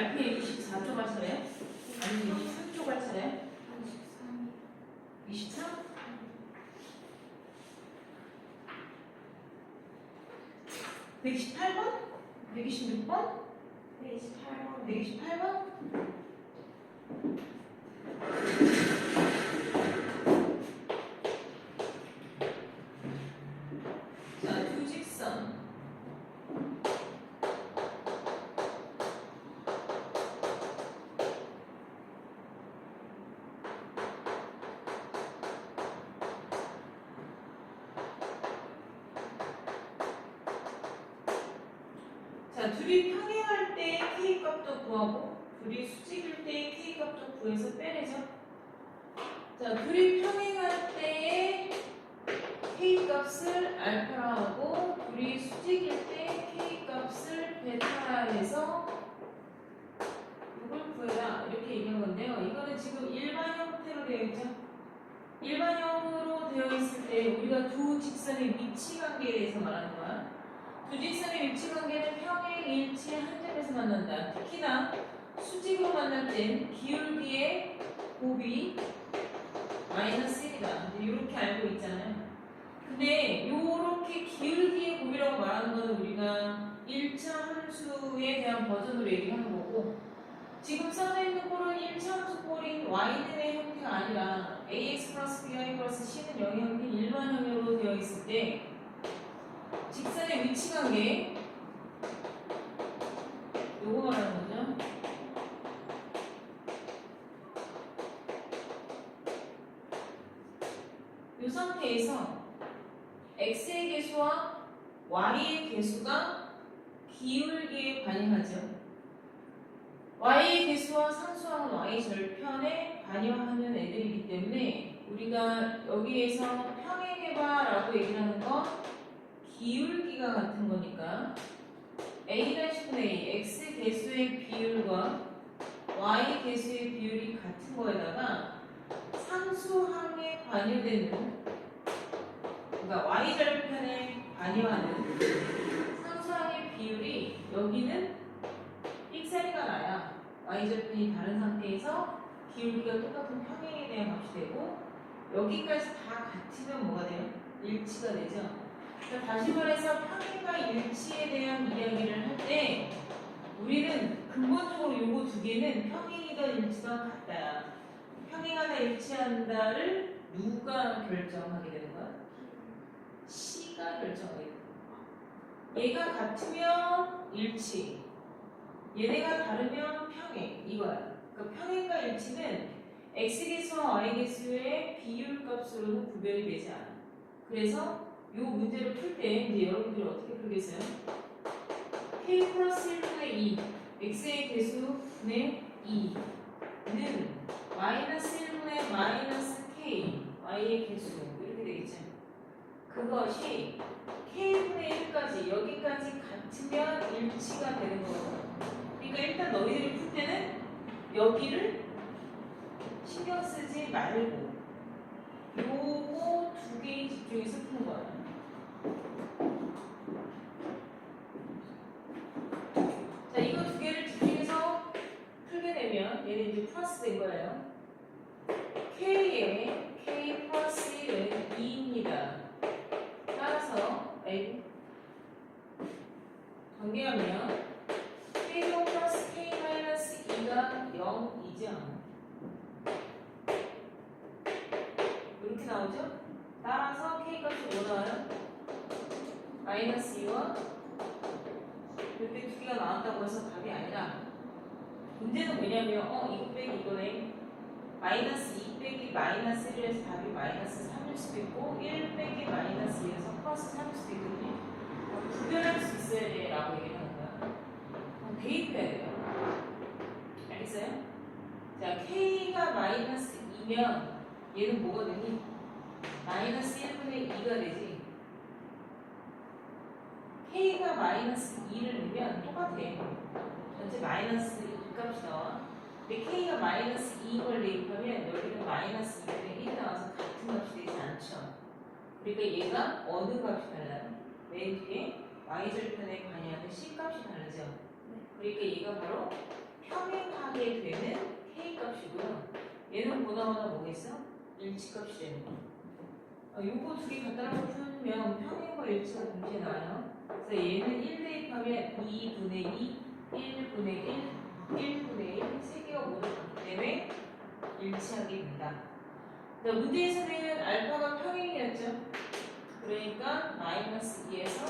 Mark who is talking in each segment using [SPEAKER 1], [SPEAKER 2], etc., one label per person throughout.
[SPEAKER 1] RPM 24쪽 할 차례야? 아니면 23쪽 할 차례야? 23? 128번? 126번? 128번? 자, 두 직선. 자, 둘이 평행할 때 K값도 구하고 둘이 수직일 때 K값도 구해서 빼내죠. 자, 둘이 평행할 때의 K값을 알파라 하고 둘이 수직일 때 K값을 베타라 해서 이걸 구해라 이렇게 얘기한 건데요. 이거는 지금 일반 형태로 되어 있죠. 일반형으로 되어 있을 때 우리가 두 직선의 위치 관계에 대해서 말하는 거야. 두 직선의 위치 관계는 평행, 일치, 한 점에서 만난다. 특히나 수직으로 만날 땐 기울기의 곱이 마이너스 1이다. 이렇게 알고 있잖아요. 근데 요렇게 기울기의 곱이라고 말하는 거는 우리가 1차 함수에 대한 버전으로 얘기하는 거고, 지금 써져 있는 꼴은 1차 함수 꼴인 y는의 형태가 아니라 ax 플러스 by 플러스 c는 0의 형태 일반형으로 되어 있을 때 직선의 위치 관계 요거 말하는 거죠. 이 상태에서 x의 개수와 y의 개수가 기울기에 반영하죠. y의 개수와 상수항은 y 절편에 반영하는 애들이기 때문에 우리가 여기에서 평행해봐 라고 얘기를 하는 건 기울기가 같은 거니까 a-a x 개수의 비율과 y 개수의 비율이 같은 거에다가 상수항에 관여되는, 그러니까 y 절편에 관여하는 상수항의 비율이 여기는 삑사리가 나야 y 절편이 다른 상태에서 기울기가 똑같은 평행에 대한 값이 되고, 여기까지 다 같으면 뭐가 돼요? 일치가 되죠. 그러니까 다시 말해서 평행과 일치에 대한 이야기를 할 때 우리는 근본적으로 요거 두 개는 평행이든 일치든 같다야. 평행하다 일치한다를 누가 결정하게 되는 거야? C가 결정하게 되는 거야. 얘가 같으면 일치, 얘네가 다르면 평행, 이거야. 그러니까 평행과 일치는 x개수와 y개수의 비율값으로는 구별이 되지 않아. 그래서 이 문제를 풀 때 이제 여러분들이 어떻게 풀겠어요? k 플러스 1분의 2 x의 개수분의 2는 마이너스 1분의 마이너스 k y의 개수 이렇게 되겠죠. 그것이 k분의 1까지 여기까지 같으면 일치가 되는 거거든. 그러니까 일단 너희들이 풀 때는 여기를 신경 쓰지 말고 요거 두 개에 집중해서 푸는 거야. 자, 이거 두 개를 집중해서 풀게 되면 얘는 이제 플러스 된 거예요. k의 k 플러스 1은 2입니다. 따라서 정리하면 k0 플러스 k 마이너스 2가 0이죠. 이렇게 나오죠? 따라서 k 값이 뭐 나와요? 마이너스 2와 이렇게 두 개가 나왔다고 해서 답이 아니라, 문제는 뭐냐면 이거 빼기 이거네. 마이너스 2 빼기 마이너스 1에서 답이 마이너스 3일 수도 있고 1 빼기 마이너스 2에서 플러스 3일 수도 있거든요. 구별할 수 있어야 돼 라고 얘기를 하는 거야. 대입해야 돼요. 알겠어요? 자, k가 마이너스 2면 얘는 뭐가 되니? 마이너스 1분의 2가 되지. k가 마이너스 2를 넣으면 똑같아. 전체 마이너스 2 값이 나와. 근데 k가 마이너스 2걸 대입하면 여기는 마이너스 2분의 1이 나와서 같은 값이 되지 않죠. 그러니까 얘가 어느 값이 달라요? 맨 뒤에 y절편에 관여하는 c 값이 다르죠. 그러니까 얘가 바로 평행하게 되는 K값이고요. 얘는 보다마다 뭐겠어? 일치값이 되는 거. 요거 두 개 갖다 풀면 평행과 일치가 동시에 나와요. 그래서 얘는 1 대입하면 2분의 2, 1분의 1, 1분의 1, 세 개가 모두 같기 때문에 일치하게 된다. 자, 문제에서는 알파가 평행이었죠. 그러니까 마이너스 2에서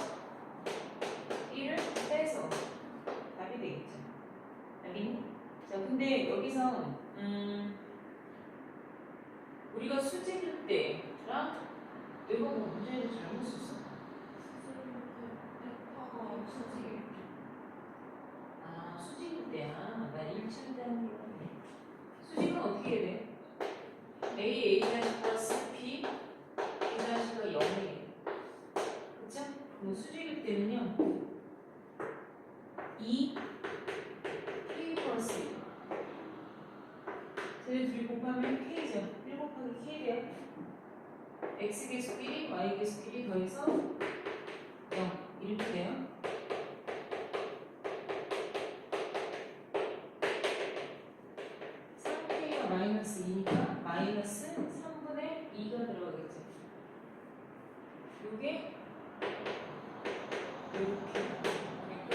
[SPEAKER 1] 1을 빼서 답이 되겠죠. 알겠니? 자, 근데 여기서 우리가 수직일 때랑 내가 뭐 문제를 잘못 썼어? 아, 수직일 때야. 나 1차일 때 하는 거네. 수직은 어떻게 해야 돼? A 플러스 B B가 0이에요. 그쵸? 그럼 수직일 때는요 2 K 플러스 1 쟤네 둘이 곱하면 K죠. 1 곱하기 K 돼요. X 개수끼리 Y 개수끼리 더해서 0 이렇게 돼요. 마이너스 2니까 마이너스 3분의 2가 들어가겠죠. 요게 이렇게 되니까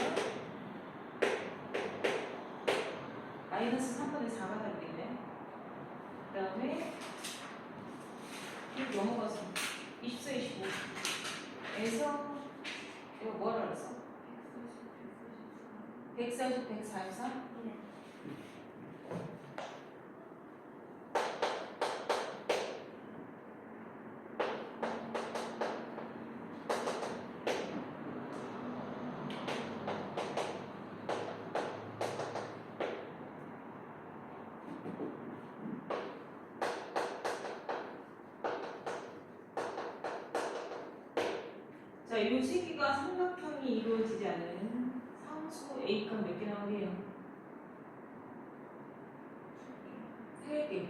[SPEAKER 1] 마이너스 3분의 4가 되겠네. 그 다음에 이렇게 넘어가서 24, 25에서 이거 뭐라 그랬어? 140, 143? 자, 이 세 개가 삼각형이 이루어지지 않은 상수 A값 몇 개 나오게요? 3개.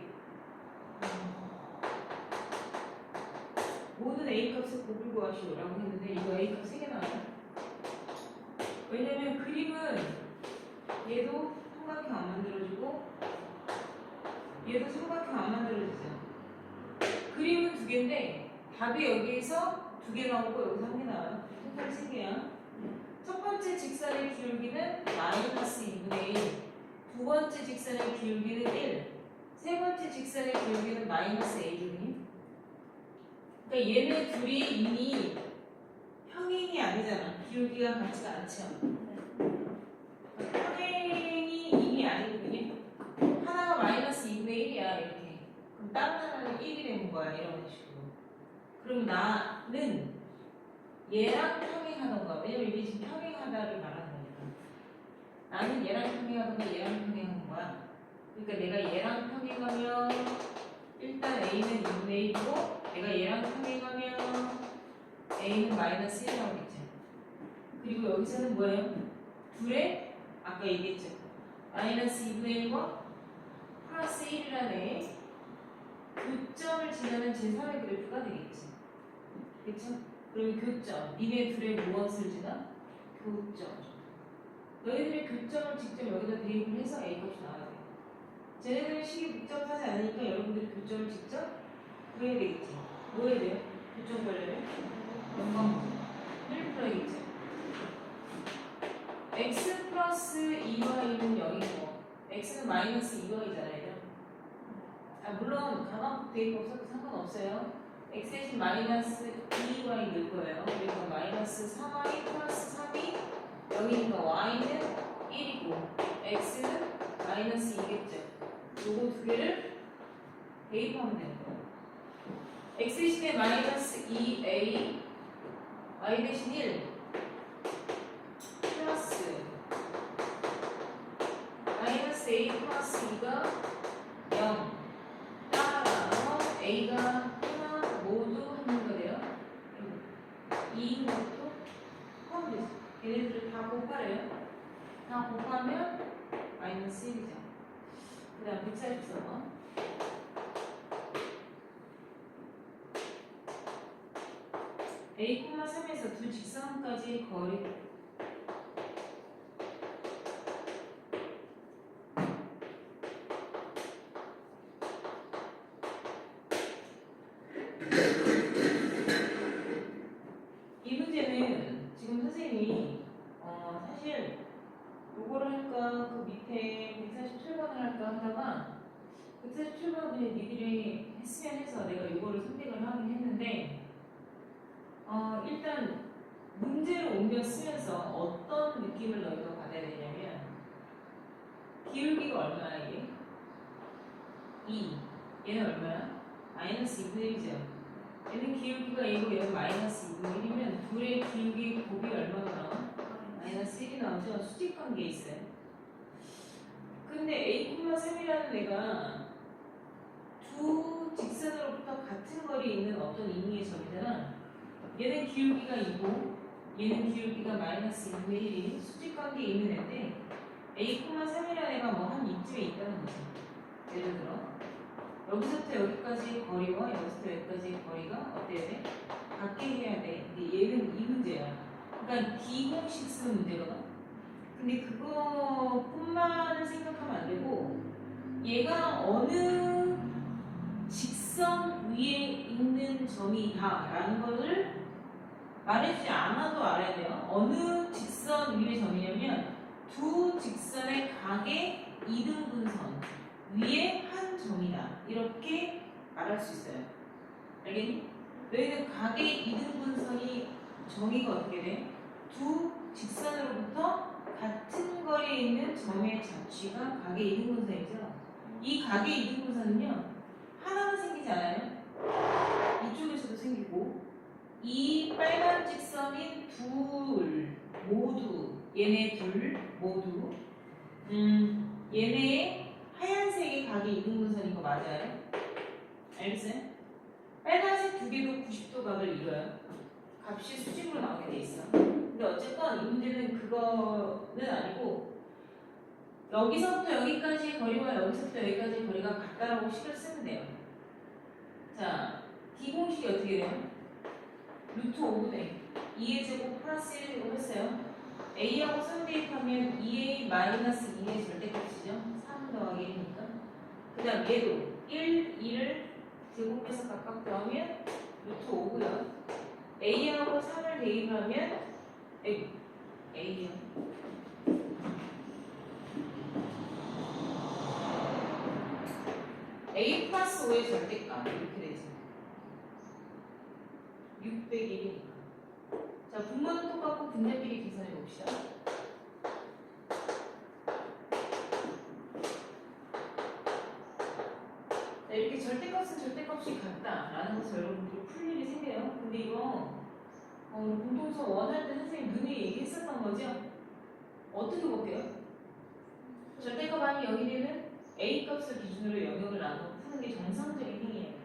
[SPEAKER 1] 모든 A값을 곱을 구하시오라고 했는데 이거 A값 3개 나와요. 왜냐면 그림은 얘도 삼각형 안 만들어지고 얘도 삼각형 안 만들어지죠. 그림은 2개인데 답이 여기에서 2개 나오고 여기서 1개 나와요. 토탈 3개야. 첫 번째 직선의 기울기는 마이너스 2분의 1, 두 번째 직선의 기울기는 1, 세 번째 직선의 기울기는 마이너스 A거든요. 그러니까 얘네 둘이 이미 평행이 아니잖아. 기울기가 같지가 않죠. 평행이 이미 아니거든요. 하나가 마이너스 2분의 1이야 이렇게. 그럼 다른 하나는 1이 되는 거야 이런 식으로. 그럼 나는 얘랑 평행하던가, 왜냐면 이게 지금 평행하다를 말하는 거니까. 나는 얘랑 평행하던가 얘랑 평행하는 거야. 그러니까 내가 얘랑 평행하면 일단 A는 2분의 1이고 내가 얘랑 평행하면 A는 마이너스 1 나오겠죠. 그리고 여기서는 뭐예요? 둘의 아까 얘기했죠. 마이너스 2분의 1과 플러스 1이라는 교점을 지나는 제3의 그래프가 되겠지. 그쵸? 그리고 교점, 니네 둘의 무엇을 지나? 교점. 너희들의 교점을 직접 여기다 대입을 해서 A값이 나와야 돼. 쟤네들은 식이 복잡하지 않으니까 여러분들이 교점을 직접 구해야 되겠지. 뭐 해야 돼요? 교점 관련을? 영광을 풀어야겠지. X 플러스 2y는 0이고 X는 마이너스 2y잖아요. 물론 가방 대입 없어도 상관없어요. X 대신 마이너스 2y 넣을 거예요. 그래서 마이너스 4y 플러스 3이 0이니까 y는 1이고 x는 마이너스 2겠죠. 요거 두 개를 대입하면 되는 거예요. x 대신에 마이너스 2a y 대신 1 플러스 마이너스 a 플러스 2가 0 따라서 a가 모두 하는 거예요. 2인 것도 포함되죠. 얘네들을 다 곱하래요. 다 곱하면 마이너스 1이죠. 그 다음 144번. A, 3에서 두 직선까지 거리 지금 선생님이 사실 요거를 할까 그 밑에 147번을 할까 하다가 147번은 그냥 니들이 했으면 해서 내가 요거를 선택을 하긴 했는데 일단 문제를 옮겨 쓰면서 어떤 느낌을 너희가 받아야 되냐면 기울기가 얼마나 이게? 2 얘는 얼마야? 마이너스 2분의 1이죠. 얘는 기울기가 2고 얘는 마이너스 2분의 1이면 둘의 기울기 곱이 얼마가 나와? 마이너스 1이 나오죠. 수직관계에 있어요. 근데 A,3이라는 애가 두 직선으로부터 같은 거리에 있는 어떤 인위의 점이잖아. 얘는 기울기가 2고 얘는 기울기가 마이너스 2분의 1이 수직관계에 있는 애인데 A,3이라는 애가 뭐 한 이쯤에 있다는 거지. 예를 들어 여기서부터 여기까지 거리와 여기서부터 여기까지 거리가 어때야 돼? 같게 해야 돼. 근데 얘는 이 문제야. 그러니까 비공식 쓰는 문제거든. 근데 그거뿐만을 생각하면 안 되고 얘가 어느 직선 위에 있는 점이다라는 것을 말해주지 않아도 알아야 돼요. 어느 직선 위의 점이냐면 두 직선의 각의 이등분선 위에 한 점이다. 이렇게 말할 수 있어요. 알겠니? 너희는 각의 이등분선이 정의가 어떻게 돼? 두 직선으로부터 같은 거리에 있는 점의 자취가 각의 이등분선이죠. 이 각의 이등분선은요 하나만 생기지 않아요. 이쪽에서도 생기고 이 빨간 직선인 둘 모두 얘네 둘 모두 얘네의 하얀색의 각이 이등분선인 거 맞아요? 알겠어요? 빨간색 두 개도 90도 각을 이뤄요. 값이 수직으로 나오게 돼 있어. 근데 어쨌건 이 문제는 그거는 아니고 여기서부터 여기까지 거리와 여기서부터 여기까지 거리가 같다라고 식을 쓰면 돼요. 자, D공식이 어떻게 돼요? 루트 5분의 2의 제곱 플러스 1의 제곱 했어요. A하고 3 대입하면 2A 마이너스 2의 절대값이죠. 3 더하기 1이니까. 그 다음 얘도 1, 2를 제곱해서 각각 더하면 루트 5고요. A하고 3을 대입하면 A요. A 플러스 5의 절대값 이렇게 되죠. 601이니까. 자, 분모는 똑같고 분자끼리 계산해 봅시다. 자, 이렇게 절대값은 절대값이 같다라는 것을 여러분들이 풀 일이 생겨요. 근데 이거 공통수 원할 때 선생님 눈에 얘기했었던 거죠? 어떻게 볼게요? 절대값 아니 0이 되면 A 값을 기준으로 영역을 나눠 푸는 게 정상적인 행위입니다.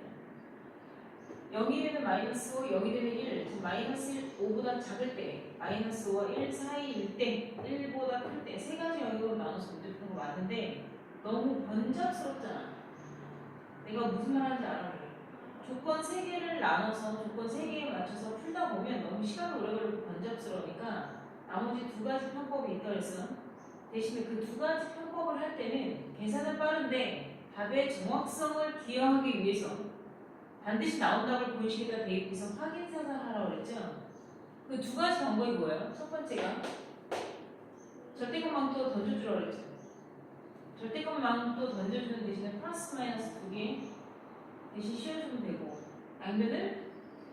[SPEAKER 1] 0이 되면 마이너스 5, 0이 되면 1, 즉 마이너스 5보다 작을 때, 마이너스 5와 1 사이일 때, 1보다 클 때, 세 가지 영역으로 나눠서 문제 푸는 거 맞는데 너무 번잡스럽잖아. 내가 무슨 말 하는지 알아요. 조건 3개를 나눠서 조건 3개에 맞춰서 풀다 보면 너무 시간 오래 걸리고 번잡스러우니까 나머지 2가지 편법이 있다 그랬어. 대신에 그 2가지 편법을 할 때는 계산은 빠른데 답의 정확성을 기여하기 위해서 반드시 나온 답을 본식에다 대입해서 확인 사살하라고 그랬죠. 그 2가지 방법이 뭐예요? 첫 번째가 절대값 망토 던져주라고 그랬죠. 절대값 망토 던져주는 대신에 플러스 마이너스 2개 대신 씌워주면 되고 양면을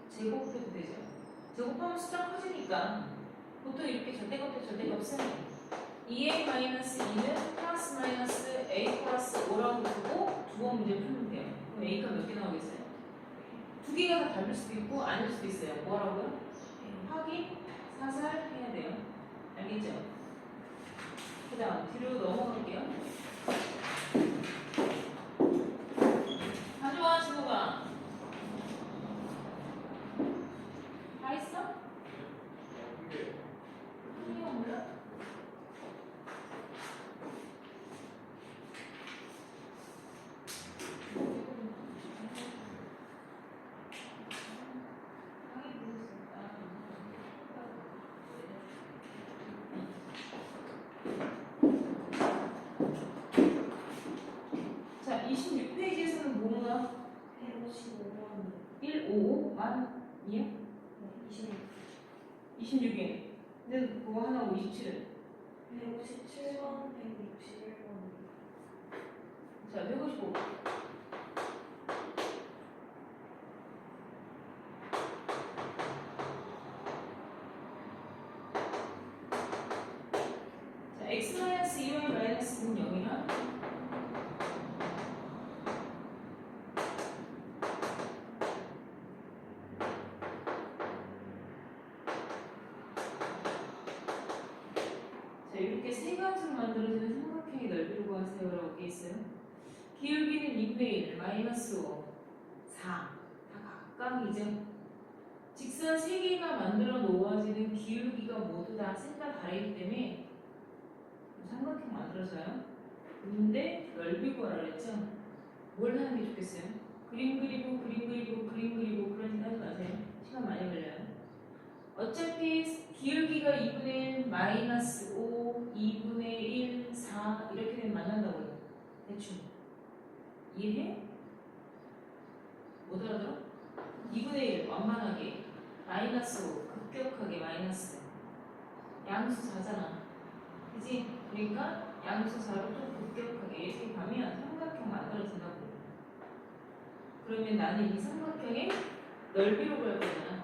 [SPEAKER 1] 제곱해도 되죠. 제곱하면 숫자 커지니까 보통 이렇게 절대값 대 절대값은 2a-2는 플러스 마이너스 a 플러스 5라고 두고 두 번 문제 풀면 돼요. 그럼 a가 몇 개 나오겠어요? 2개가 다 답일 수도 있고 아닐 수도 있어요. 뭐라고요? 확인, 사살해야 돼요. 알겠죠? 그 다음 뒤로 넘어갈게요. 가져와 진호가. 다 했어? 한 개가 몰라? 자, 26페이지에서는 뭐가?
[SPEAKER 2] 155번
[SPEAKER 1] 155만이요?
[SPEAKER 2] 26
[SPEAKER 1] 26에 근데 그거 하나 57은
[SPEAKER 2] 157번, 161번.
[SPEAKER 1] 자 155. 자 x-2y 마이너스는 0이랑 자 이렇게 세 가지로 만들어지는 삼각형의 넓이를 구하세요라고 돼 있어요. 기울기는 2분의 1, 마이너스 5, 4. 다 각각이죠. 직선 3개가 만들어 놓아지는 기울기가 모두 다 셋다 다르기 때문에 삼각형 만들어져요. 근데 넓이 구하라 그랬죠? 뭘 하는 게 좋겠어요? 그림 그리고 그런 짓 하지 마세요. 시간 많이 걸려요. 어차피 기울기가 2분의 1, 마이너스 5, 2분의 1, 4 이렇게 되면 만난다고요. 대충. 이해해? 못 알아들어? 2분의 1 완만하게 마이너스 5 급격하게 마이너스 양수 4잖아. 그지? 그러니까 양수 4로 좀 급격하게 이렇게 가면 삼각형 만들어진다고. 그러면 나는 이 삼각형의 넓이로 구할 거잖아.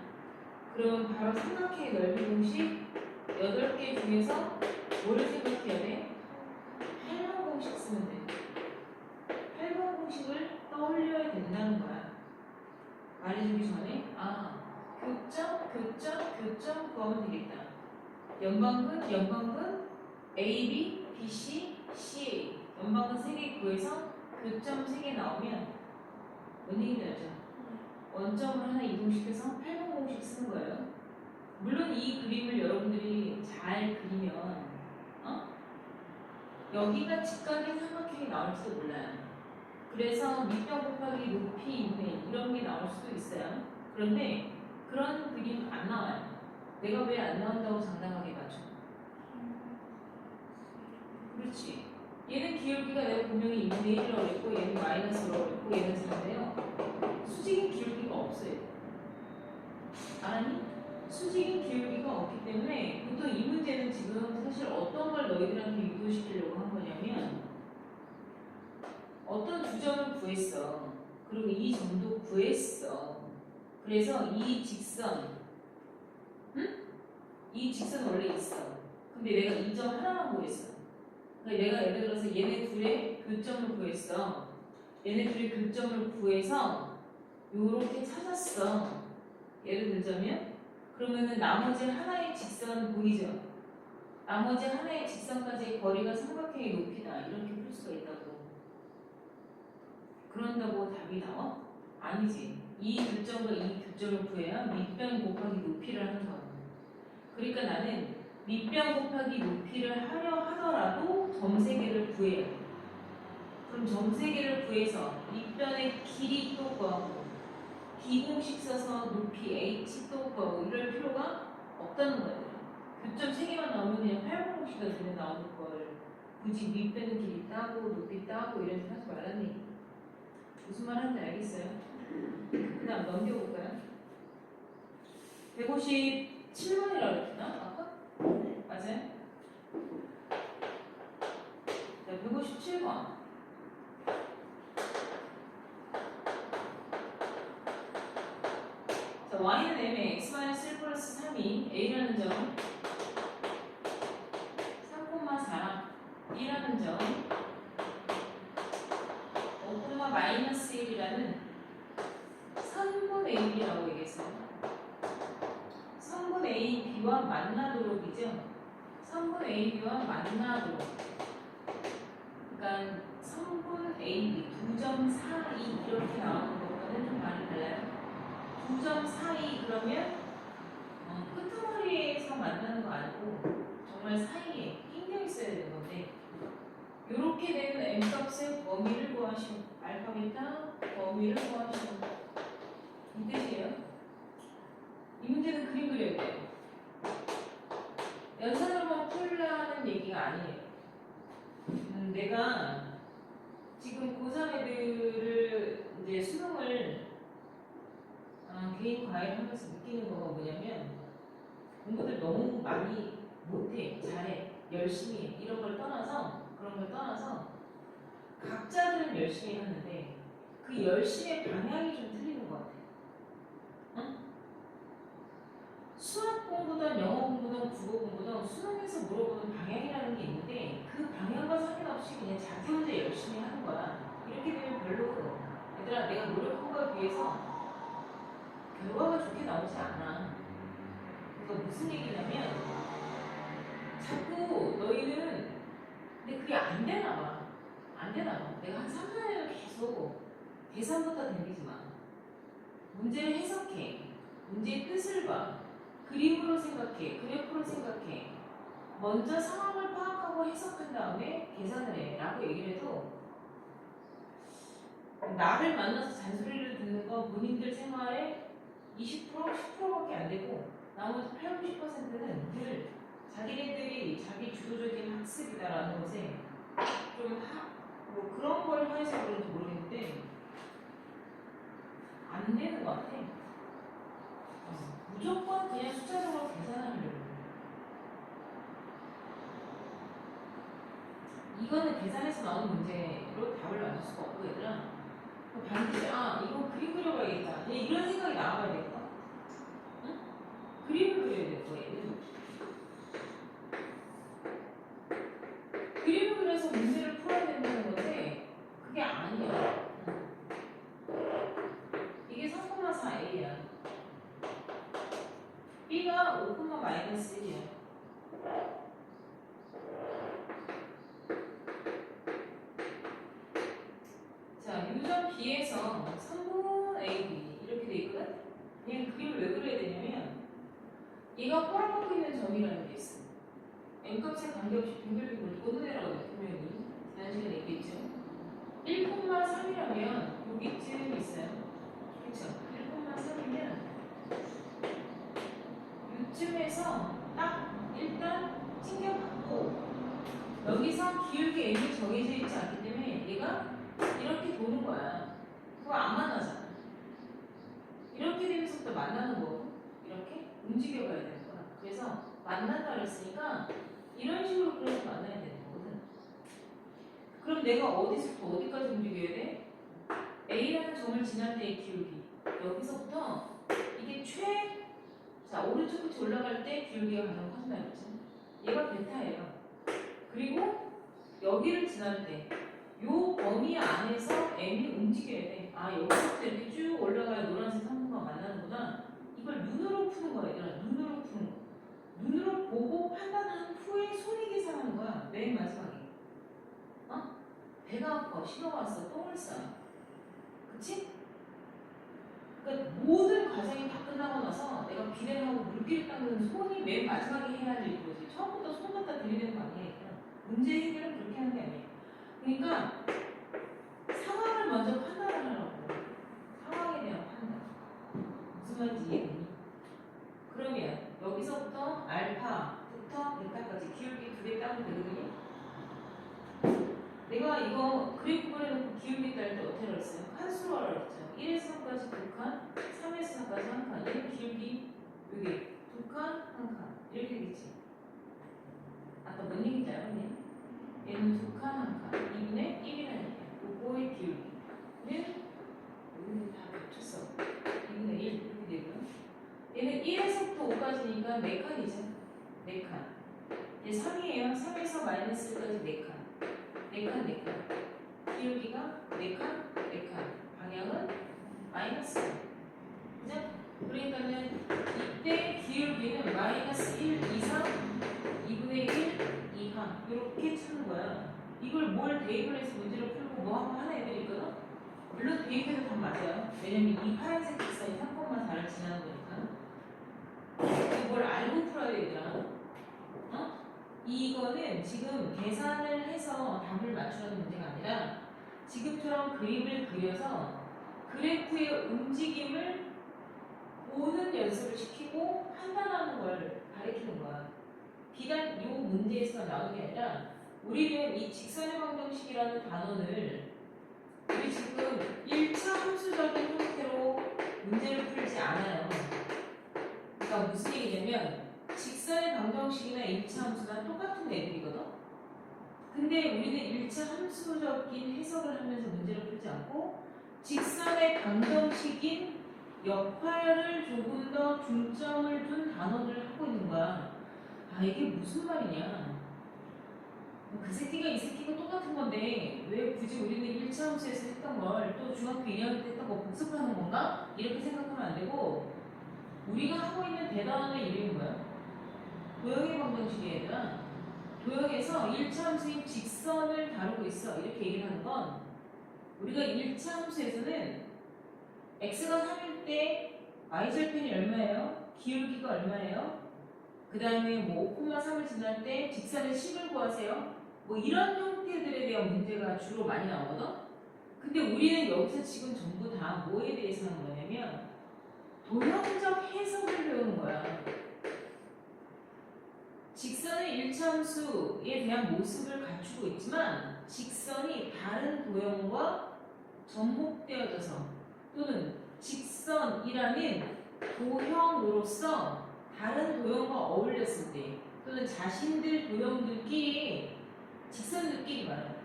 [SPEAKER 1] 그럼 바로 삼각형의 넓이 공식 8개 중에서 뭘 생각해야 돼? 8번 공식 쓰면 돼. 8번 공식을 떠올려야 된다는 거야. 말해주기 전에 교점 구하면 되겠다. 연방근 A, B, B, C, C, 연방근 3개 구해서 교점 3개 나오면 뭔 얘기인지 알죠? 원점을 하나 이동시켜서 8번 공식 쓰는 거예요. 물론 이 그림을 여러분들이 잘 그리면 여기가 직각인 삼각형이 나올지도 몰라요. 그래서 밑변 곱하기 높이 2분의 1 이런 게 나올 수도 있어요. 그런데 그런 그림 안 나와요. 내가 왜 안 나온다고 장담하게 맞춰? 그렇지. 얘는 기울기가 내가 분명히 2분의 1이라고 했고 얘는 마이너스라고 했고 얘는 4인데요. 수직인 기울기가 없어요. 알았니? 수직인 기울기가 없기 때문에 보통 이 문제는 지금 사실 어떤 걸 너희들한테 유도시키려고 한 거냐면 어떤 두 점을 구했어. 그리고 이 점도 구했어. 그래서 이 직선 이 직선 원래 있어. 근데 내가 이 점 하나만 구했어. 그러니까 내가 예를 들어서 얘네 둘의 교점을 구했어. 얘네 둘의 교점을 구해서 요렇게 찾았어. 예를 들자면 그러면은 나머지 하나의 직선 보이죠? 나머지 하나의 직선까지의 거리가 삼각형의 높이다. 이렇게 풀 수가 있다고. 그런다고 답이 나와? 아니지. 이 교점과 이 교점을 구해야 밑변 곱하기 높이를 하는 거야. 그러니까 나는 밑변 곱하기 높이를 하려 하더라도 점 3개를 구해야 돼. 그럼 점 3개를 구해서 밑변의 길이 또 구하고 비공식 써서 높이 h 또 구하고 이럴 필요가 없다는 거예요. 교점 3개만 나오면 그냥 8번 공식이 그냥 나오는 걸 굳이 밑변 길이 따고 높이 따고 이런 식 하지 말라는 얘기. 무슨 말 하는지 알겠어요? 그 다음 넘겨볼까요? 157번이라고 했나? 아까? 맞아요? 자, 157번. 자, y는 m에 x-1 플러스 3이 a라는 점 3,4랑 2라는 점 5, 마이너스 1이라는 선분 AB라고 얘기했어요. 선분 AB와 만나도록이죠. 선분 AB와 만나도록. 그러니까 선분 AB 2점 사이 이렇게 나오는 것과는 좀 많이 달라요. 2점 사이 그러면 끄트머리에서 만나는 거 아니고 정말 사이에 끼겨 있어야 되는 건데 이렇게 되는 m값의 범위를 구하시오. 알파 베타 범위를 구하시오. 이 뜻이에요. 이 문제는 그림 그려야 돼요. 연산으로만 풀라는 얘기가 아니에요. 내가 지금 고3 애들을 이제 수능을 개인 과외를 하면서 느끼는 거가 뭐냐면 공부들 너무 많이 못해, 잘해, 열심히 해 이런 걸 떠나서 그런 걸 떠나서 각자들은 열심히 하는데 그 열심의 방향이 좀 틀리는 것 같아. 응? 수학 공부든 영어 공부든 국어 공부든 수능에서 물어보는 방향이라는 게 있는데 그 방향과 상관없이 그냥 자기 혼자 열심히 하는 거야. 이렇게 되면 별로 얘들아 내가 노력한 거에 비해서 결과가 좋게 나오지 않아. 그러니까 무슨 얘기냐면 자꾸 너희는 근데 그게 안 되나 봐. 안 되나 봐. 내가 한 3, 4년을 계속 계산부터 덤비지 마. 문제를 해석해. 문제의 뜻을 봐. 그림으로 생각해. 그래프로 생각해. 먼저 상황을 파악하고 해석한 다음에 계산을 해. 라고 얘기를 해도 나를 만나서 잔소리를 듣는 건 본인들 생활에 20%, 10%밖에 안 되고 나머지 8, 90%는 늘 자기네들이 자기 주도적인 학습이다라는 것에 뭐 그런 걸 해서 그런지 모르겠는데 안 되는 것 같아. 무조건 그냥 숫자적으로 계산하려고. 이거는 계산해서 나오는 문제로 답을 맞출 수가 없고 얘들아 반드시 이거 그림 그려봐야겠다. 그냥 이런 생각이 나와야 되겠다. 응? 그림을 그려야 될 거야 얘는. 그림을 그려서 문제를 풀어야 된다는 건데 그게 아니야. 이게 3,4a야. b가 5,-1이야. 자, 유전 b에서 3분 ab 이렇게 돼 있거든? 그냥 그림을 왜 그려야 되냐면 얘가 꼬라박고 있는 점이라는 게 있어. n값에 관계없이 빙글빙글 도는 분명히 지난 시간에 얘기했죠. 1,3이라면 여기쯤 있어요. 그쵸? 1,3이면 이쯤에서 딱 일단 챙겨받고 여기서 기울기 n이 정해져 있지 않기 때문에 얘가 이렇게 도는 거야. 그거 안 만나잖아. 이렇게 되면서부터 만나는 거고 이렇게 움직여 가야 되는 거야. 그래서 만난다 그랬으니까 이런 식으로 그려서 만나야 되는 거거든. 그럼 내가 어디서부터 어디까지 움직여야 돼? A라는 점을 지날 때의 기울기. 여기서부터 이게 자, 오른쪽 끝이 올라갈 때 기울기가 가장 커진다 그랬지. 얘가 베타예요. 그리고 여기를 지날 때 요 범위 안에서 M이 움직여야 돼. 여기서부터 이렇게 쭉 올라가야 노란색 상부가 만나는구나. 이걸 눈으로 푸는 거야, 얘들아. 눈으로 푸는 거. 눈으로 보고 판단한 후에 손이 계산하는 거야. 맨 마지막에. 배가 아파, 신호가 왔어, 똥을 싸. 그치? 그러니까 모든 과정이 다 끝나고 나서 내가 비냉하고 물기를 닦는 손이 맨 마지막에 해야 될 거지. 처음부터 손 갖다 들이대는 거 아니야. 문제 해결은 그렇게 하는 게 아니에요. 그러니까 상황을 먼저 판단을 하라고. 상황에 대한 판단. 무슨 말인지 이해되니? 그러면 여기서부터 알파부터 베타까지 기울기 2개 따면 되거든요. 내가 이거 그래프 그려놓고 기울기 딸 때 어떻게 그랬어요? 칸수로 하라 그랬죠. 1에서 3까지 2칸, 3에서 4까지 1칸. 얘는 기울기 여기 2칸, 1칸. 이렇게 되겠지. 아까 뭔 얘기인지 알았니? 얘는 2칸, 1칸. 2분의 1이라는 얘기야. 요거의 기울기는 여기는 다 겹쳤어. 2분의 1 이렇게 되고요. 얘는 1에서부터 5까지니까 4칸이죠. 4칸. 얘 3이에요. 3에서 마이너스 1까지 4칸. 4칸. 기울기가 4칸. 방향은 마이너스. 그죠? 그러니까는 이때 기울기는 마이너스 1 이상 2분의 1 이하 이렇게 찾는 거야. 이걸 뭘 대입을 해서 문제를 풀고 뭐 한번 하는 애들이 있거든? 물론 대입해도 다 맞아요. 왜냐면 이 파란색 직선이 3,4를 지나는 거니까. 이걸 알고 풀어야 되잖아. 이거는 지금 계산을 해서 답을 맞추라는 문제가 아니라 지금처럼 그림을 그려서 그래프의 움직임을 보는 연습을 시키고 판단하는 걸 가르치는 거야. 비단 이 문제에서 나오는 게 아니라 우리는 이 직선의 방정식이라는 단원을 우리 지금 1차 함수적인 형태로 문제를 풀지 않아요. 그러니까 무슨 얘기냐면 직선의 방정식이나 1차 함수나 똑같은 애들이거든. 근데 우리는 1차 함수적인 해석을 하면서 문제를 풀지 않고 직선의 방정식인 역할을 조금 더 중점을 둔 단어들을 하고 있는 거야. 아, 이게 무슨 말이냐. 그 새끼가 이 새끼가 똑같은 건데 왜 굳이 우리는 1차 함수에서 했던 걸 또 중학교 2학년 때 했던 거 복습하는 건가? 이렇게 생각하면 안 되고 우리가 하고 있는 대단원의 이름이 뭐야? 도형의 방정식이 얘들아. 도형에서 1차 함수인 직선을 다루고 있어. 이렇게 얘기를 하는 건 우리가 1차 함수에서는 x가 3일 때 y절편이 얼마예요? 기울기가 얼마예요? 그 다음에 뭐 5,3을 지날 때 직선의 식을 구하세요. 뭐 이런 형태들에 대한 문제가 주로 많이 나오거든? 근데 우리는 여기서 지금 전부 다 뭐에 대해서 하는 거냐면 도형적 해석을 배우는 거야. 직선의 1차 함수에 대한 모습을 갖추고 있지만 직선이 다른 도형과 접목되어져서 또는 직선이라는 도형으로서 다른 도형과 어울렸을 때 또는 자신들 도형들끼리 직선들끼리 말하는 거야.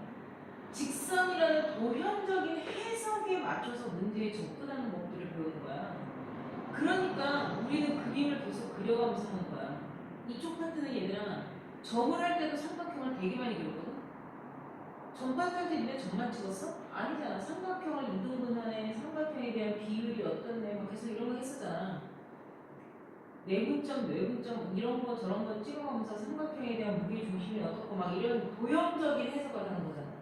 [SPEAKER 1] 직선이라는 도형적인 해석에 맞춰서 문제에 접근하는 법들을 배우는 거야. 그러니까 우리는 그림을 계속 그려가면서 하는 거야. 이쪽 파트는 얘들아 점을 할 때도 삼각형을 되게 많이 그렸거든. 점 파트 할 때 니네 점만 찍었어? 아니잖아. 삼각형을 이등분하네. 삼각형에 대한 비율이 어떻네. 막 계속 이런 거 했었잖아. 내분점, 외분점 이런 거 저런 거 찍어가면서 삼각형에 대한 무게 중심이 어떻고 막 이런 도형적인 해석을 하는 거잖아.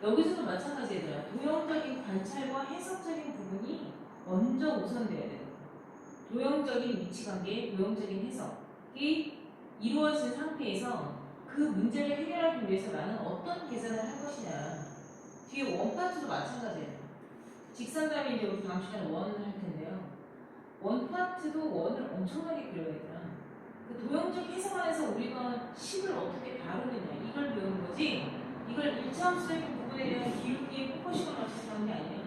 [SPEAKER 1] 여기서도 마찬가지얘들아. 도형적인 관찰과 해석적인 부분이 먼저 우선돼야 돼. 도형적인 위치관계, 도형적인 해석이 이루어진 상태에서 그 문제를 해결하기 위해서 나는 어떤 계산을 할 것이냐. 뒤에 원 파트도 마찬가지예요. 직선 다음에 이제 우리 다음 시간에 원을 할 텐데요. 원 파트도 원을 엄청나게 그려야 되잖아. 그 도형적 해석 안에서 우리가 식을 어떻게 다루느냐 이걸 배우는 거지. 이걸 1차 함수적인 부분에 대한 기울기에 포커싱을 맞춰서 하는 게 아니야.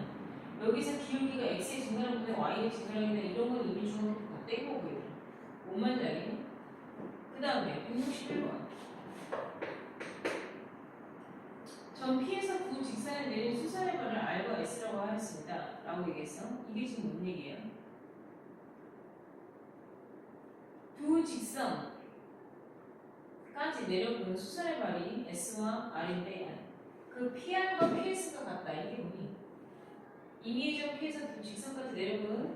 [SPEAKER 1] 여기서 기울기가 x의 증가량분의 y의 증가량이나 이런 건 이미 중학교 다 떼고고요. 뭔 말인지 알겠니? 그 다음에 161번. 전 P에서 두 직선을 내린 수선의 발을 R과 S라고 하였습니다. 라고 얘기했어. 이게 지금 뭔 얘기예요? 두 직선까지 내려보는 수선의 발이 S와 R인데 그 PR과 PS가 같다. 이게 뭐니? 이미지적 P에서 두 직선까지 내려보는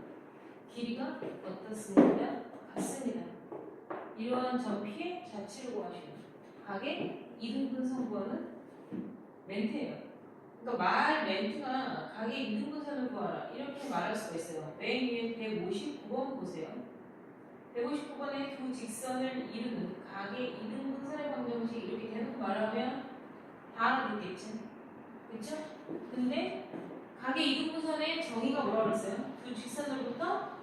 [SPEAKER 1] 길이가 어떻습니까? 같습니다. 이러한 점 P의 자치를 구하시오. 각의 이등분 성분은 멘트예요. 그러니까 멘트가 각의 이등분선을 구하라 이렇게 말할 수가 있어요. 맨 위에 159번 보세요. 159번에 두 직선을 이루는 각의 이등분선의 방정식 이렇게 대놓고 말하면 다 알아듣겠지. 그쵸? 근데 각의 이등분선의 정의가 뭐라고 그랬어요? 두 직선으로부터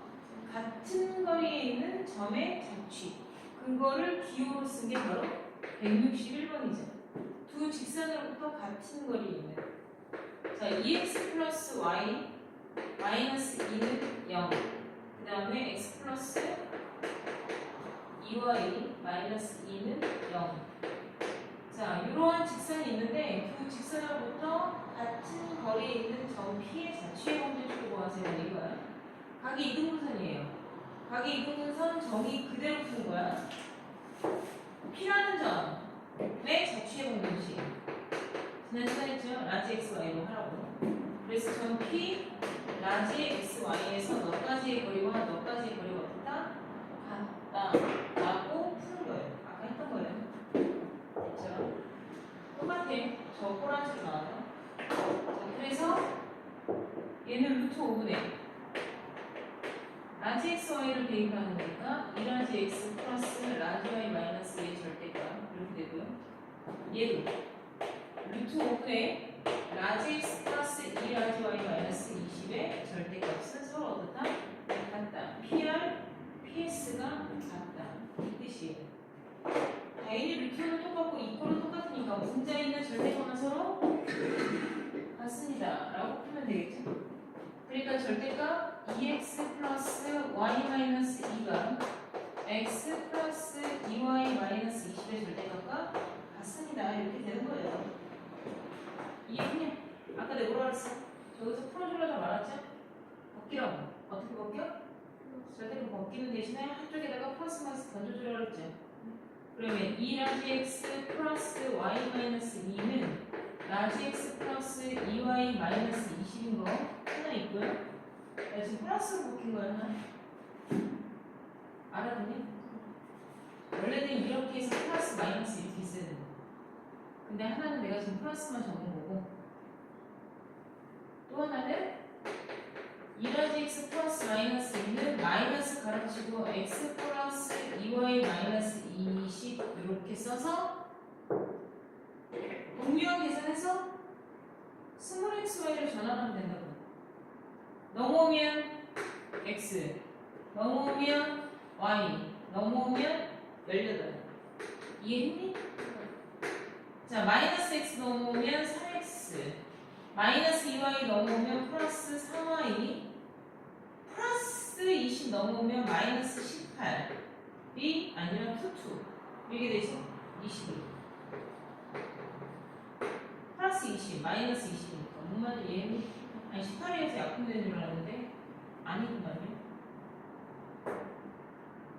[SPEAKER 1] 같은 거리에 있는 점의 자취. 그거를 기호로 쓴 게 바로 161번이죠. 두 직선으로부터 같은 거리에 있는. 자, 2x 플러스 y 마이너스 2는 0. 그 다음에 x 플러스 2y 마이너스 2는 0. 자, 이러한 직선이 있는데 두 직선으로부터 같은 거리에 있는 점 P의 자취의 방정식을 구하세요. 이거야. 각이 이등분선이에요. 각이 이등분선 정의 그대로 푸는 거야. P라는 점의 자취의 방정식. 지난 시간에 했죠? 라지 x, y로 하라고. 그래서 점 P, 라지 x, y에서 몇 가지의 거리와 몇 가지의 거리가 어떻다? 같다. 라고 푸는 거예요. 아까 했던 거예요. 그렇죠? 똑같아. 저 꼬란지로 나와요. 자, 그래서 얘는 루트 5분의 라지 x, y를 대입하는 거니까 2라지 x 플러스 라지 y 마이너스 2의 절대값 이렇게 되고요. 얘도 루트 5분의 라지 x 플러스 2라지 y 마이너스 20의 절대값은 서로 어떻다? 같다. PR, PS가 같다. 이 뜻이에요. 당연히 루트는 똑같고 이꼴은 똑같으니까 분자 있는 절대값은 서로 같습니다. 라고 풀면 되겠죠? 그러니까 절대값 2x 플러스 y 마이너스 2가 x 플러스 2y 마이너스 20의 절대값과 같습니다. 이렇게 되는 거예요. 이해했냐? 아까 내가 뭐라 그랬어? 저기서 풀어주려다 말았죠? 벗기라고. 어떻게 벗겨? 절대값 벗기는 대신에 한쪽에다가 플러스 마이너스 던져주려고 그랬죠. 그러면 2 라지 x 플러스 y 마이너스 2는 라지 x 플러스 2y 마이너스 20인 거 하나 있고요. 나 지금 플러스로 벗긴 거야 하나. 알아듣니? 원래는 이렇게 해서 플러스 마이너스 이렇게 있어야 되는 거. 근데 하나는 내가 지금 플러스만 적은 거고, 또 하나는 2라지 x 플러스 마이너스 2는 마이너스 가로치고 x 플러스 2y 마이너스 20 이렇게 써서 공유형 계산해서 스몰 xy를 전환하면 된다고. 넘어오면 x, 넘어오면 y, 넘어오면 18. 이해했니? 자, 마이너스 x 넘어오면 3x, 마이너스 2y 넘어오면 플러스 3y, 플러스 20 넘어오면 마이너스 18이 아니라 투 이게 되지? 22 플러스 20 마이너스 20이니까 뭔 말인지 이해했니? 아니 18이어서 약분되는 줄 알았는데 아니구만요.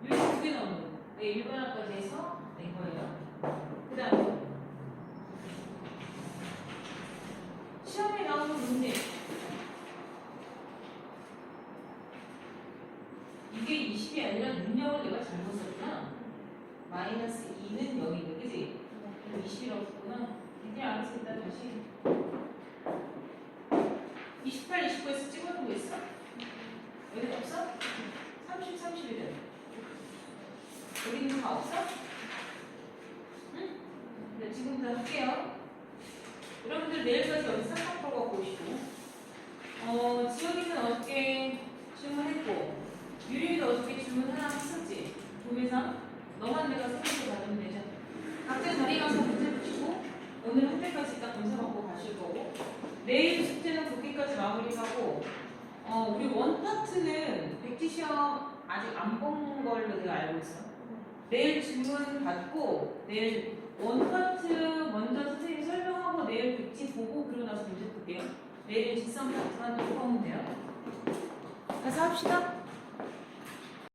[SPEAKER 1] 여기 2개 나오는 거. 내 일반화까지 해서 낸 거예요. 그 다음에 시험에 나오는 문제. 이게 20이 아니라 능력을 내가 잘못 썼구나. 마이너스 2는 여기는 그지? 20이라고 썼구나. 이제 알아서 일단 다시 28, 29에서 찍어둔 거 있어? 여기 없어? 30, 31이잖아. 여기는 다 없어? 응? 네, 지금부터 할게요. 여러분들 내일까지 여기 싹 풀어갖고 오시고, 지영이는 어저께 질문했고, 유림이도 어저께 질문 하나 했었지? 도매상? 너만 내가 생각해 받으면 되죠? 각자 자리 가서 문제 붙이고, 오늘 한 때까지 딱 검사 받고 가실 거고, 내일 숙제는 그렇게까지 마무리하고, 우리 원 파트는 백지 시험 아직 안 본 걸로 내가 알고 있어. 내일 질문 받고, 내일 원 파트 먼저 선생님이 설명하고 내일 백지 보고 그러고 나서 문제 풀게요. 내일은 직선 파트만 또 하면 돼요. 가서 합시다.